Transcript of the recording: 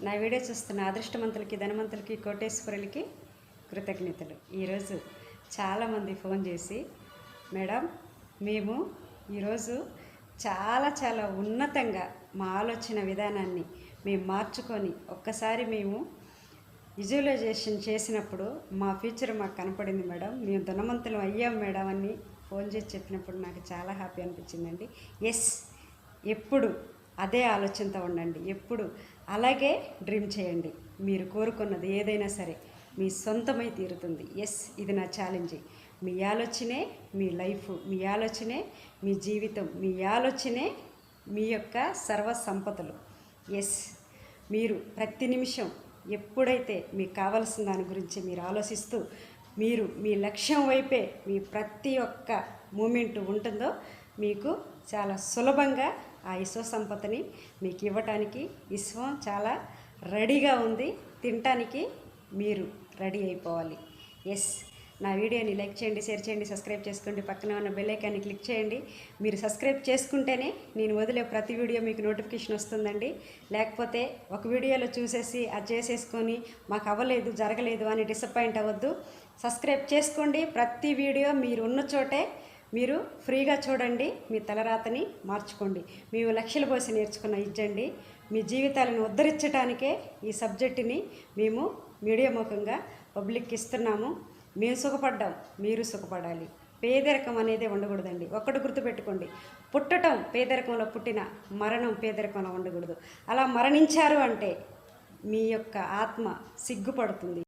నా వీడియో చూస్తున్న అదృష్టవంతులకి, ధనవంతులకి, కోటేశ్వరులకి కృతజ్ఞతలు. ఈరోజు చాలామంది ఫోన్ చేసి, మేడం మేము ఈరోజు చాలా ఉన్నతంగా మా ఆలోచన విధానాన్ని మేము మార్చుకొని ఒక్కసారి మేము విజువలైజేషన్ చేసినప్పుడు మా ఫ్యూచర్ మాకు కనపడింది మేడం, మేము ధనవంతులం అయ్యాం మేడం అని ఫోన్ చేసి చెప్పినప్పుడు నాకు చాలా హ్యాపీ అనిపించిందండి. ఎస్, ఎప్పుడు అదే ఆలోచనతో ఉండండి, ఎప్పుడు అలాగే డ్రీమ్ చేయండి. మీరు కోరుకున్నది ఏదైనా సరే మీ సొంతమై తీరుతుంది. ఎస్, ఇది నా ఛాలెంజ్. మీ ఆలోచనే మీ లైఫ్, మీ ఆలోచనే మీ జీవితం, మీ ఆలోచనే మీ యొక్క సర్వ సంపదలు. ఎస్, మీరు ప్రతి నిమిషం ఎప్పుడైతే మీకు కావలసిన దాని గురించి మీరు ఆలోచిస్తూ మీరు మీ లక్ష్యం వైపే మీ ప్రతి ఒక్క మూమెంట్ ఉంటుందో మీకు చాలా సులభంగా ఆ విశ్వ సంపదని మీకు ఇవ్వటానికి విశ్వం చాలా రెడీగా ఉంది. తినటానికి మీరు రెడీ అయిపోవాలి. ఎస్, నా వీడియోని లైక్ చేయండి, షేర్ చేయండి, సబ్స్క్రైబ్ చేసుకోండి, పక్కన ఉన్న బెల్ ఐకాన్ని క్లిక్ చేయండి. మీరు సబ్స్క్రైబ్ చేసుకుంటేనే నేను వదిలే ప్రతి వీడియో మీకు నోటిఫికేషన్ వస్తుందండి. లేకపోతే ఒక వీడియోలో చూసేసి అది చేసేసుకొని మాకు అవ్వలేదు, జరగలేదు అని డిసప్పాయింట్ అవ్వద్దు. సబ్స్క్రైబ్ చేసుకోండి. ప్రతి వీడియో మీరు ఉన్న చోటే మీరు ఫ్రీగా చూడండి, మీ తలరాతని మార్చుకోండి. మేము లక్షల పోసి నేర్చుకున్న ఇజ్జండి. మీ జీవితాలను ఉద్ధరించడానికే ఈ సబ్జెక్టుని మేము మీడియా ముఖంగా పబ్లిక్కి ఇస్తున్నాము. మేము సుఖపడ్డాం, మీరు సుఖపడాలి. పేదరికం అనేది ఉండకూడదండి. ఒక్కటి గుర్తుపెట్టుకోండి, పుట్టడం పేదరికంలో పుట్టిన, మరణం పేదరికంలో ఉండకూడదు. అలా మరణించారు అంటే మీ యొక్క ఆత్మ సిగ్గుపడుతుంది.